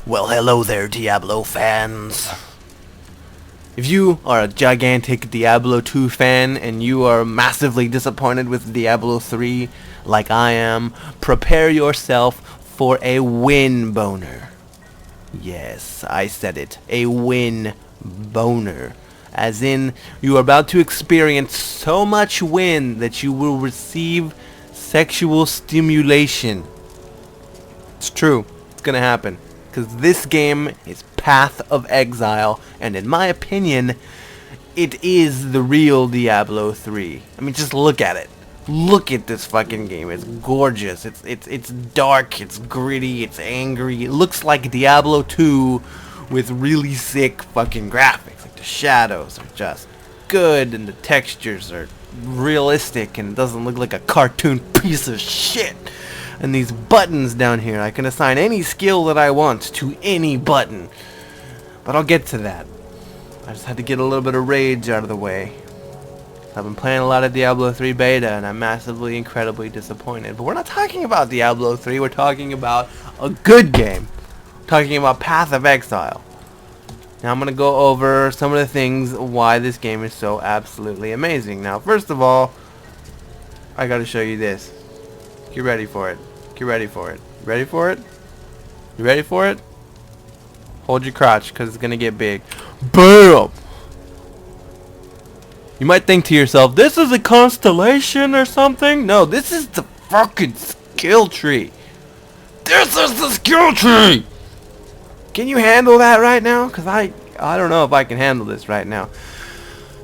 Well, hello there, Diablo fans. If you are a gigantic Diablo 2 fan and you are massively disappointed with Diablo 3 like I am, prepare yourself for a win boner. Yes, I said it. A win boner. As in, you are about to experience so much win that you will receive sexual stimulation. It's true. It's gonna happen. Because this game is Path of Exile, and in my opinion, it is the real Diablo 3. I mean, just look at it. Look at this fucking game. It's gorgeous. It's dark. It's gritty. It's angry. It looks like Diablo 2 with really sick fucking graphics. Like the shadows are just good, and the textures are realistic, and it doesn't look like a cartoon piece of shit. And these buttons down here, I can assign any skill that I want to any button. But I'll get to that. I just had to get a little bit of rage out of the way. I've been playing a lot of Diablo 3 beta, and I'm massively, incredibly disappointed. But we're not talking about Diablo 3, we're talking about a good game. We're talking about Path of Exile. Now I'm going to go over some of the things why this game is so absolutely amazing. Now, first of all, I got to show you this. Get ready for it. Get ready for it. Ready for it? You ready for it? Hold your crotch, because it's going to get big. BAM! You might think to yourself, this is a constellation or something? No, this is the fucking skill tree. This is the skill tree! Can you handle that right now? Because I don't know if I can handle this right now.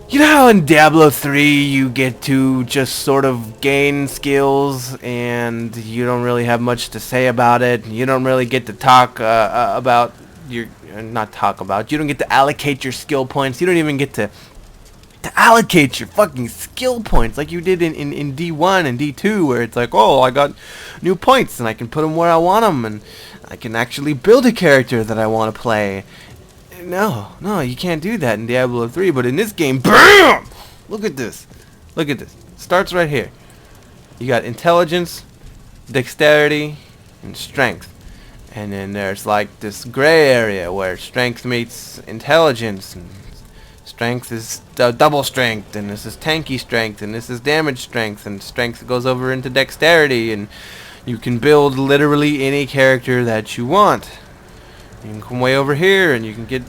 You know how in Diablo 3 you get to just sort of gain skills and you don't really have much to say about it. You don't really get to talk about your... not talk about. You don't get to allocate your skill points. You don't even get to allocate your fucking skill points like you did in D1 and D2, where it's like, oh, I got new points and I can put them where I want them and I can actually build a character that I want to play. No, you can't do that in Diablo 3, but in this game, BAM! Look at this. Look at this. Starts right here. You got intelligence, dexterity, and strength. And then there's like this gray area where strength meets intelligence, and strength is double strength, and this is tanky strength, and this is damage strength, and strength goes over into dexterity, and you can build literally any character that you want. You can come way over here and you can get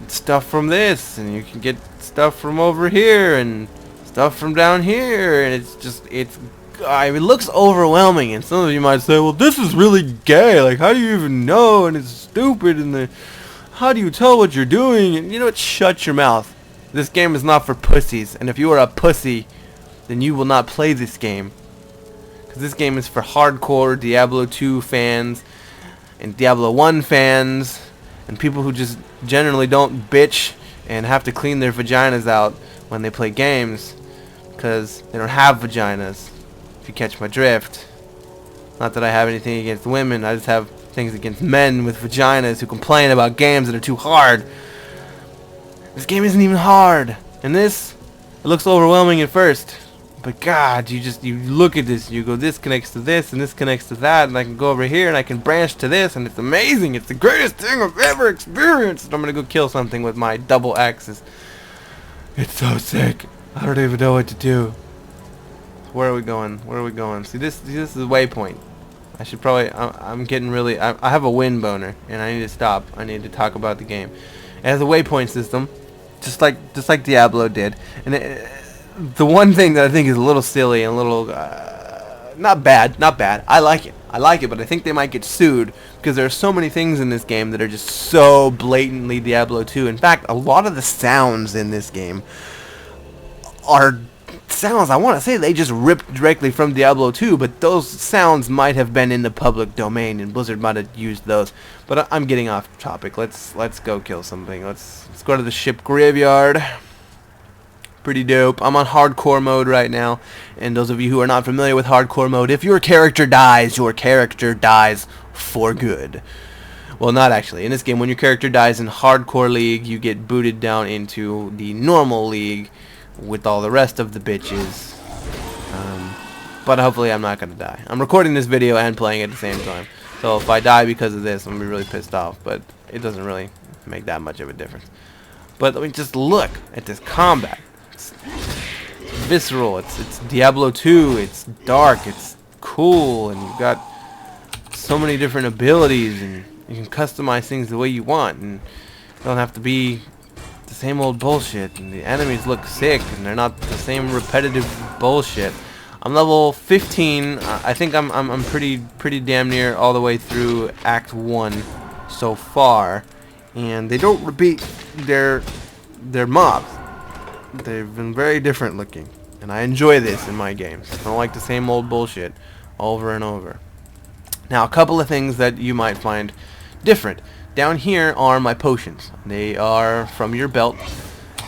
stuff from this, and you can get stuff from over here and stuff from down here, and it looks overwhelming, and some of you might say, well, this is really gay, like how do you even know, and it's stupid, and how do you tell what you're doing? And you know what, shut your mouth. This game is not for pussies, and if you are a pussy, then you will not play this game, because this game is for hardcore Diablo 2 fans and Diablo 1 fans and people who just generally don't bitch and have to clean their vaginas out when they play games because they don't have vaginas, if you catch my drift. Not that I have anything against women, I just have things against men with vaginas who complain about games that are too hard. This game isn't even hard, and it looks overwhelming at first. But God, you look at this, you go, this connects to this, and this connects to that, and I can go over here, and I can branch to this, and it's amazing. It's the greatest thing I've ever experienced. And I'm going to go kill something with my double axes. It's so sick. I don't even know what to do. Where are we going? Where are we going? See, this is the waypoint. I should probably, I'm getting really, I have a win boner, and I need to stop. I need to talk about the game. It has a waypoint system, just like Diablo did, and the one thing that I think is a little silly and a little not bad. I like it, but I think they might get sued because there are so many things in this game that are just so blatantly Diablo 2. In fact, a lot of the sounds in this game are sounds, I want to say they just ripped directly from Diablo 2, but those sounds might have been in the public domain and Blizzard might have used those. But I'm getting off topic. Let's go kill something. Let's go to the ship graveyard. Pretty dope. I'm on hardcore mode right now, and those of you who are not familiar with hardcore mode, if your character dies for good. Well, not actually. In this game, when your character dies in hardcore league, you get booted down into the normal league with all the rest of the bitches. But hopefully I'm not gonna die. I'm recording this video and playing at the same time. So if I die because of this, I'm gonna be really pissed off. But it doesn't really make that much of a difference. But let me just look at this combat. It's visceral. It's Diablo 2. It's dark. It's cool, and you've got so many different abilities, and you can customize things the way you want, and you don't have to be the same old bullshit. And the enemies look sick, and they're not the same repetitive bullshit. I'm level 15. I think I'm pretty damn near all the way through Act 1 so far, and they don't repeat their mobs. They've been very different looking, and I enjoy this in my games. I don't like the same old bullshit over and over. Now, a couple of things that you might find different. Down here are my potions. They are from your belt,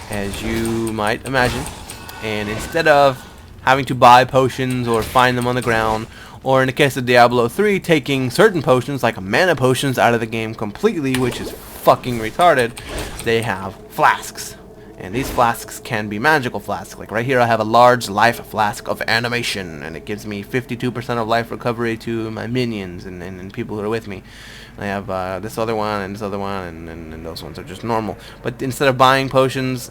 as you might imagine, and instead of having to buy potions or find them on the ground, or in the case of Diablo 3, taking certain potions like mana potions out of the game completely, which is fucking retarded, they have flasks. And these flasks can be magical flasks. Like right here I have a large life flask of animation, and it gives me 52% of life recovery to my minions and people who are with me. I have this other one and this other one, and those ones are just normal. But instead of buying potions,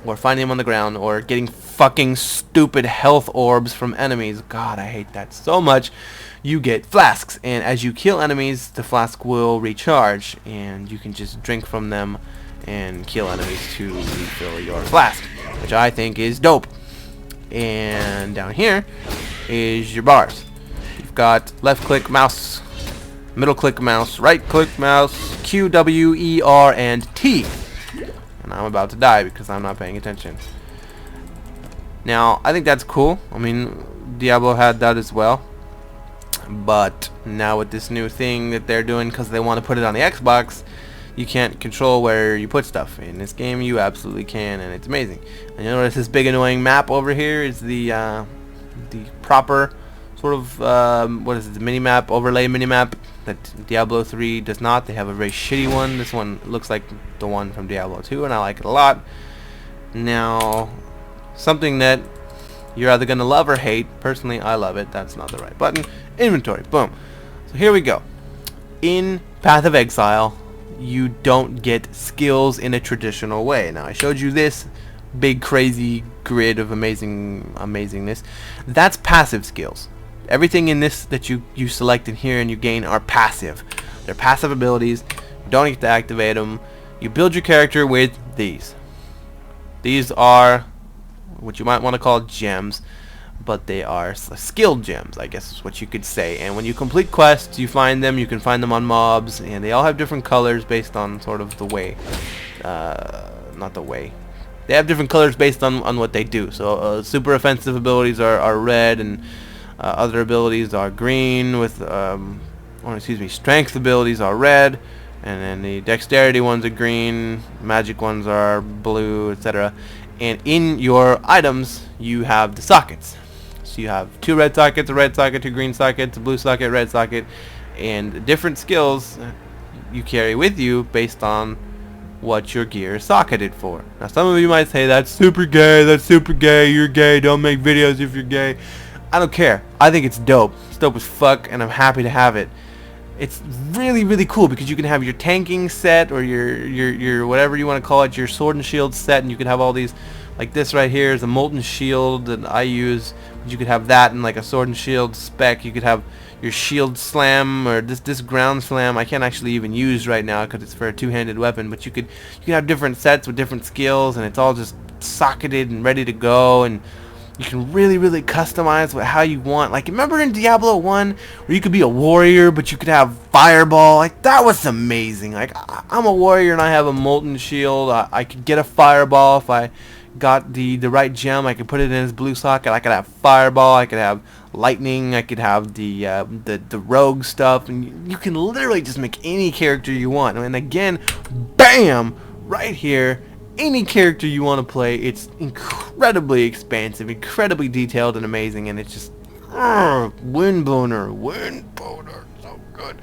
or finding them on the ground, or getting fucking stupid health orbs from enemies, God, I hate that so much, you get flasks. And as you kill enemies, the flask will recharge, and you can just drink from them and kill enemies to refill your flask, which I think is dope. And down here is your bars. You've got left click mouse, middle click mouse, right click mouse, Q, W, E, R, and T. And I'm about to die because I'm not paying attention. Now, I think that's cool. I mean, Diablo had that as well. But now with this new thing that they're doing, because they want to put it on the Xbox, you can't control where you put stuff. In this game, you absolutely can, and it's amazing. And you notice this big annoying map over here is the proper sort of what is it? The mini-map, overlay mini-map that Diablo 3 does not. They have a very shitty one. This one looks like the one from Diablo 2, and I like it a lot. Now, something that you're either gonna love or hate. Personally, I love it. That's not the right button. Inventory. Boom. So here we go. In Path of Exile, you don't get skills in a traditional way. Now I showed you this big crazy grid of amazingness. That's passive skills. Everything in this that you select in here and you gain are passive. They're passive abilities. You don't get to activate them. You build your character with these. These are what you might want to call gems, but they are skilled gems, I guess is what you could say. And when you complete quests, you find them. You can find them on mobs, and they all have different colors based on sort of the way, not the way. They have different colors based on what they do. So super offensive abilities are red, and other abilities are green. With strength abilities are red, and then the dexterity ones are green. Magic ones are blue, etc. And in your items, you have the sockets. So you have 2 red sockets, a red socket, 2 green sockets, a blue socket, red socket, and different skills you carry with you based on what your gear is socketed for. Now some of you might say, that's super gay, you're gay, don't make videos if you're gay. I don't care. I think it's dope. It's dope as fuck, and I'm happy to have it. It's really cool because you can have your tanking set, or your whatever you want to call it, your sword and shield set, and you can have all these, like this right here is a molten shield that I use. You could have that in like a sword and shield spec. You could have your shield slam, or this ground slam I can't actually even use right now because it's for a two-handed weapon, but you could have different sets with different skills, and it's all just socketed and ready to go, and you can really customize how you want. Like, remember in Diablo 1 where you could be a warrior but you could have fireball? Like, that was amazing. Like, I'm a warrior and I have a molten shield. I could get a fireball if I got the right gem. I could put it in his blue socket. I could have fireball. I could have lightning. I could have the rogue stuff. And you can literally just make any character you want. And again, bam, right here. Any character you want to play. It's incredibly expansive, incredibly detailed and amazing, and it's just wind boner, so good.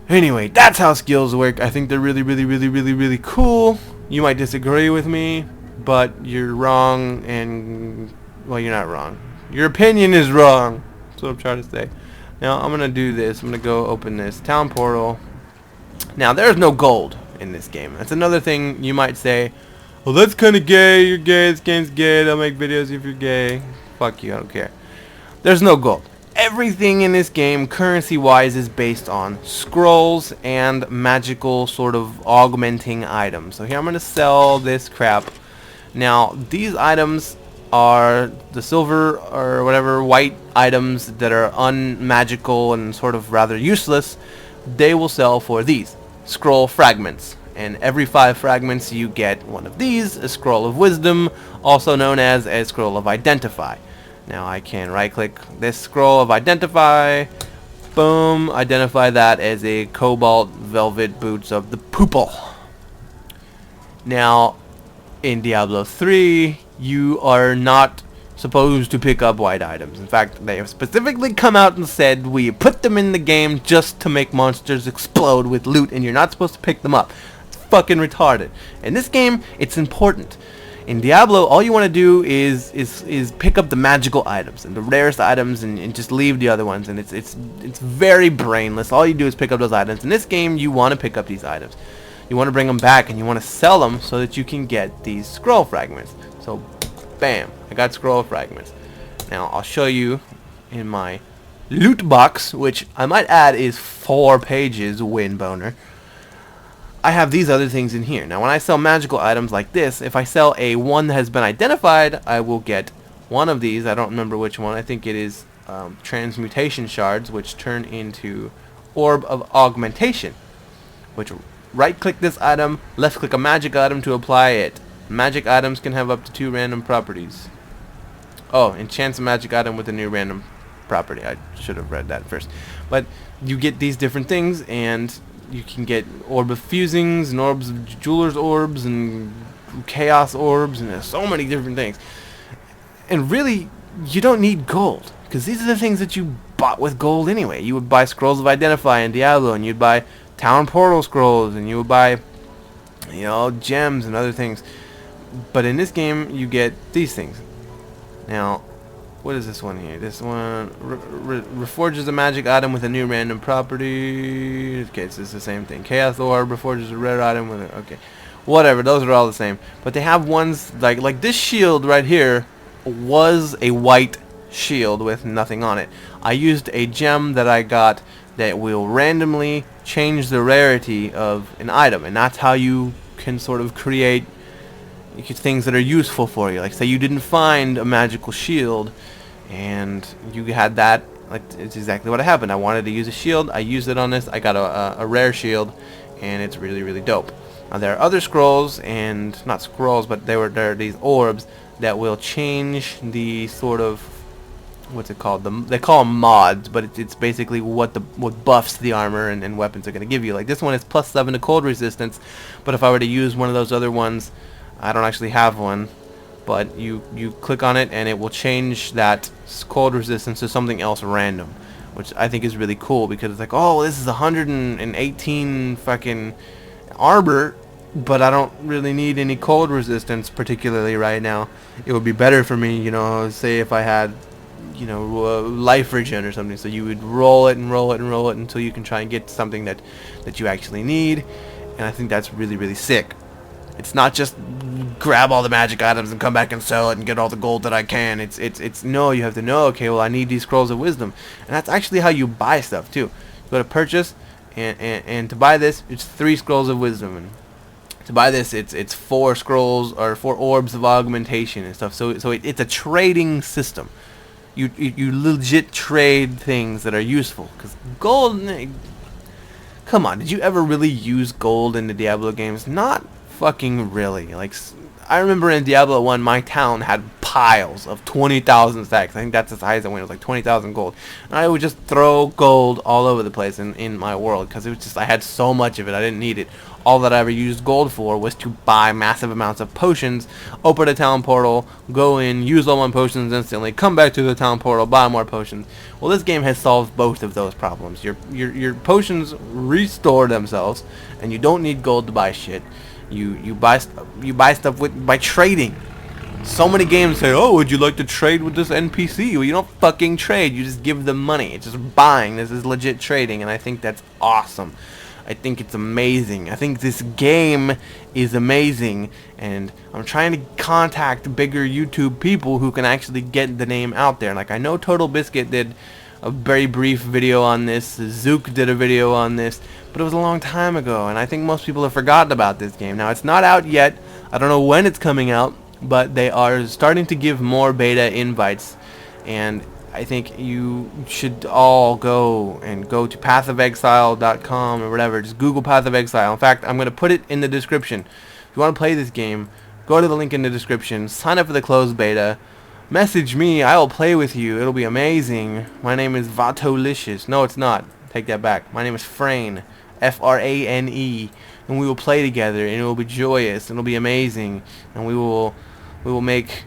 Anyway, that's how skills work. I think they're really cool. You might disagree with me, but you're wrong, and well, you're not wrong. Your opinion is wrong. That's what I'm trying to say. Now I'm gonna do this. I'm gonna go open this town portal. Now there's no gold in this game. That's another thing you might say. Well, that's kind of gay. You're gay. This game's gay. Don't make videos if you're gay. Fuck you. I don't care. There's no gold. Everything in this game, currency-wise, is based on scrolls and magical sort of augmenting items. So here I'm going to sell this crap. Now, these items are the silver or whatever white items that are unmagical and sort of rather useless. They will sell for these scroll fragments. And every 5 fragments you get one of these, a scroll of wisdom, also known as a scroll of identify. Now I can right click this scroll of identify, boom, identify that as a cobalt velvet boots of the poople. Now in Diablo 3 you are not supposed to pick up white items. In fact, they have specifically come out and said we put them in the game just to make monsters explode with loot and you're not supposed to pick them up. It's fucking retarded. In this game it's important. In Diablo, all you want to do is pick up the magical items and the rarest items and just leave the other ones. And it's very brainless. All you do is pick up those items. In this game, you want to pick up these items. You want to bring them back and you want to sell them so that you can get these scroll fragments. So, bam, I got scroll fragments. Now, I'll show you in my loot box, which I might add is 4 pages, win boner. I have these other things in here. Now when I sell magical items like this, if I sell a one that has been identified, I will get one of these. I don't remember which one. I think it is transmutation shards, which turn into orb of augmentation, which right click this item, left click a magic item to apply it. Magic items can have up to 2 random properties. Oh, enchants a magic item with a new random property. I should have read that first. But you get these different things, and you can get orb of fusings and orbs of jeweler's orbs and chaos orbs, and there's so many different things. And really, you don't need gold, because these are the things that you bought with gold anyway. You would buy scrolls of identify in Diablo, and you'd buy town portal scrolls, and you would buy, you know, gems and other things. But in this game, you get these things. Now, what is this one here? This one reforges a magic item with a new random property. Okay, it's the same thing. Chaos orb reforges a red item with a, okay, whatever. Those are all the same. But they have ones like this shield right here was a white shield with nothing on it. I used a gem that I got that will randomly change the rarity of an item, and that's how you can sort of create things that are useful for you. Like say you didn't find a magical shield and you had that, like it's exactly what happened. I wanted to use a shield, I used it on this, I got a rare shield, and it's really, really dope. Now there are other scrolls, and not scrolls, but there are these orbs that will change the sort of, what's it called? They call them mods, but it's basically what buffs the armor and weapons are going to give you. Like this one is +7 to cold resistance, but if I were to use one of those other ones, I don't actually have one, but you click on it and it will change that cold resistance to something else random, which I think is really cool, because it's like, oh, this is 118 fucking armor, but I don't really need any cold resistance particularly right now. It would be better for me, you know, say if I had, you know, life regen or something. So you would roll it and roll it and roll it until you can try and get something that you actually need, and I think that's really, really sick. It's not just grab all the magic items and come back and sell it and get all the gold that I can. It's no, you have to know, okay, well I need these scrolls of wisdom. And that's actually how you buy stuff too. You go to purchase, and to buy this, it's 3 scrolls of wisdom. And to buy this, it's 4 scrolls or 4 orbs of augmentation and stuff. So it's a trading system. You legit trade things that are useful. Because gold, come on, did you ever really use gold in the Diablo games? Not fucking really. Like, I remember in Diablo 1, my town had piles of 20,000 stacks. I think that's as high as I went. It was like 20,000 gold. And I would just throw gold all over the place in my world, because it was just, I had so much of it, I didn't need it. All that I ever used gold for was to buy massive amounts of potions, open a town portal, go in, use all my potions instantly, come back to the town portal, buy more potions. Well, this game has solved both of those problems. Your potions restore themselves, and you don't need gold to buy shit. You buy stuff by trading. So many games say, oh, would you like to trade with this NPC? Well, you don't fucking trade. You just give them money. It's just buying. This is legit trading, and I think that's awesome. I think it's amazing. I think this game is amazing, and I'm trying to contact bigger YouTube people who can actually get the name out there. Like, I know Total Biscuit did a very brief video on this, Zook did a video on this, but it was a long time ago, and I think most people have forgotten about this game. Now, it's not out yet. I don't know when it's coming out, but they are starting to give more beta invites, and I think you should all go to pathofexile.com or whatever. Just Google Path of Exile. In fact, I'm going to put it in the description. If you want to play this game, go to the link in the description, sign up for the closed beta, message me, I will play with you. It'll be amazing. My name is Vatolicious. No, it's not. Take that back. My name is Frane, F-R-A-N-E, and we will play together, and it will be joyous, and it'll be amazing, and we will make...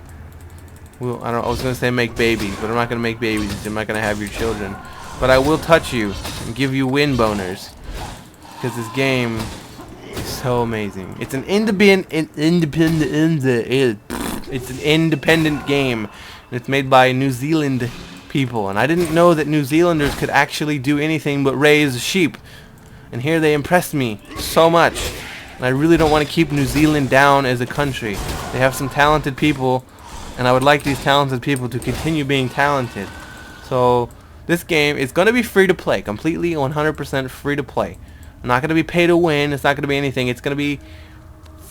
I was going to say make babies, but I'm not going to make babies. I'm not going to have your children. But I will touch you and give you win boners. Because this game is so amazing. It's an independent game. And it's made by New Zealand people. And I didn't know that New Zealanders could actually do anything but raise sheep. And here they impressed me so much. And I really don't want to keep New Zealand down as a country. They have some talented people, and I would like these talented people to continue being talented. So this game is going to be free to play, completely 100% free to play. I'm not going to be pay to win. It's not going to be anything. It's going to be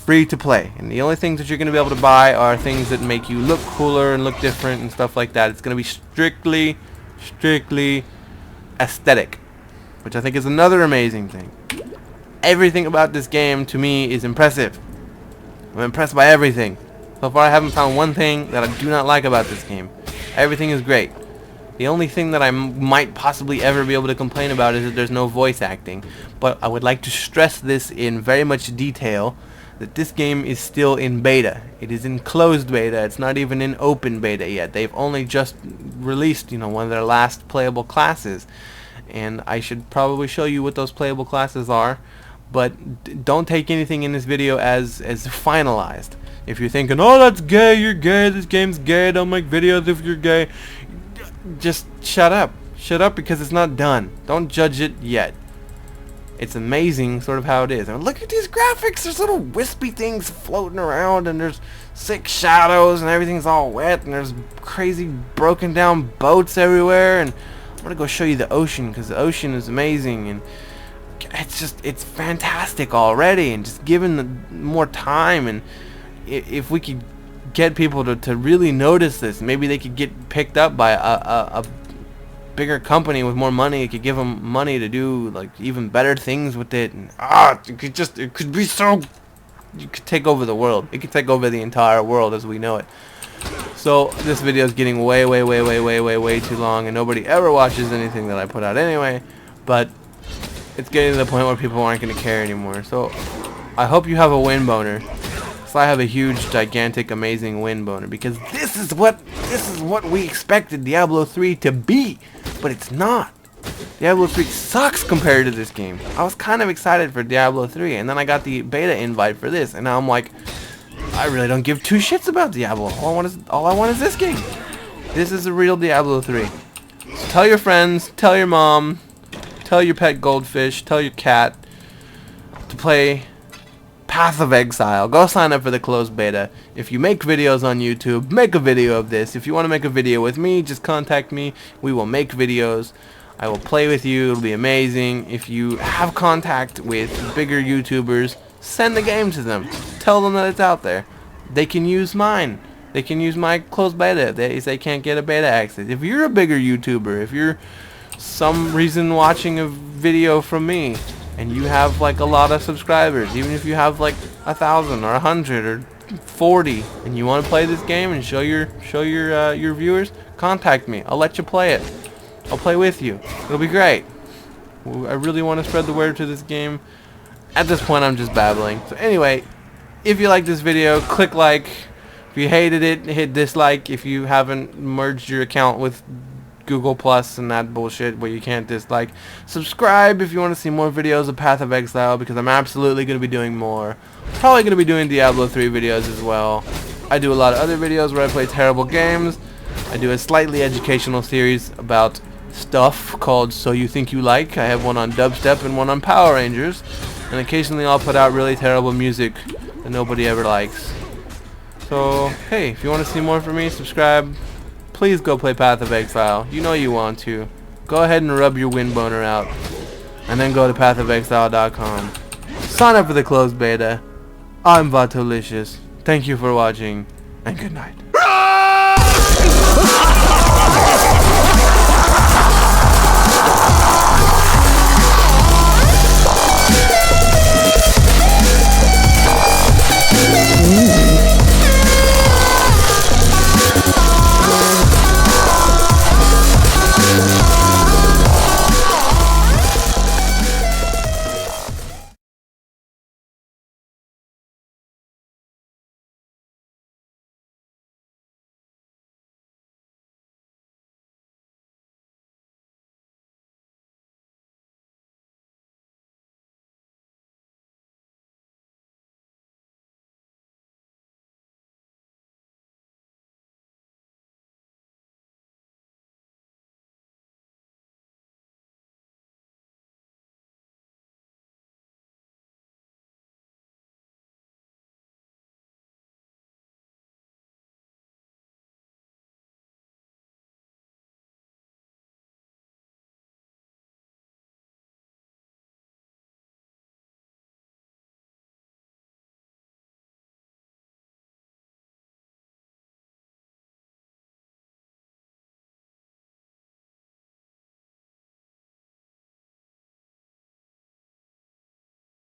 free to play. And the only things that you're going to be able to buy are things that make you look cooler and look different and stuff like that. It's going to be strictly aesthetic, which I think is another amazing thing. Everything about this game to me is impressive. I'm impressed by everything. So far I haven't found one thing that I do not like about this game. Everything is great. The only thing that I might possibly ever be able to complain about is that there's no voice acting. But I would like to stress this in very much detail, that this game is still in beta. It is in closed beta. It's not even in open beta yet. They've only just released, one of their last playable classes. And I should probably show you what those playable classes are. But don't take anything in this video as finalized. If you're thinking, oh, that's gay, you're gay, this game's gay, don't make videos if you're gay, just shut up. Shut up, because it's not done. Don't judge it yet. It's amazing sort of how it is. And look at these graphics. There's little wispy things floating around, and there's sick shadows, and everything's all wet, and there's crazy broken down boats everywhere. And I'm going to go show you the ocean, because the ocean is amazing, and it's fantastic already. And just given more time, and if we could get people to really notice this, maybe they could get picked up by a bigger company with more money. It could give them money to do like even better things with it, and it could be so, you could take over the world. It could take over the entire world as we know it. So this video is getting way too long, and nobody ever watches anything that I put out anyway, but it's getting to the point where people aren't going to care anymore. So I hope you have a win boner. So I have a huge, gigantic, amazing win boner, because this is what we expected Diablo 3 to be, but it's not. Diablo 3 sucks compared to this game. I was kind of excited for Diablo 3, and then I got the beta invite for this, and now I'm like, I really don't give two shits about Diablo. All I want is this game. This is the real Diablo 3. So tell your friends, tell your mom, tell your pet goldfish, tell your cat to play Path of Exile. Go sign up for the closed beta. If you make videos on YouTube, make a video of this. If you want to make a video with me, just contact me. We will make videos. I will play with you. It'll be amazing. If you have contact with bigger YouTubers, send the game to them. Tell them that it's out there. They can use mine. They can use my closed beta. They can't get a beta access. If you're a bigger YouTuber, if you're some reason watching a video from me, and you have like a lot of subscribers, even if you have like 1,000 or 100 or 40, and you want to play this game and show your viewers, contact me. I'll let you play it. I'll play with you. It'll be great. I really want to spread the word to this game. At this point, I'm just babbling. So anyway, if you like this video, click like. If you hated it, hit dislike. If you haven't merged your account with Google Plus and that bullshit where you can't dislike, subscribe if you want to see more videos of Path of Exile, because I'm absolutely going to be doing more. Probably going to be doing Diablo 3 videos as well. I do a lot of other videos where I play terrible games. I do a slightly educational series about stuff called So You Think You Like. I have one on dubstep and one on Power Rangers. And occasionally I'll put out really terrible music that nobody ever likes. So, hey, if you want to see more from me, subscribe. Please go play Path of Exile. You know you want to. Go ahead and rub your wind boner out. And then go to pathofexile.com. Sign up for the closed beta. I'm Vatolicious. Thank you for watching, and good night.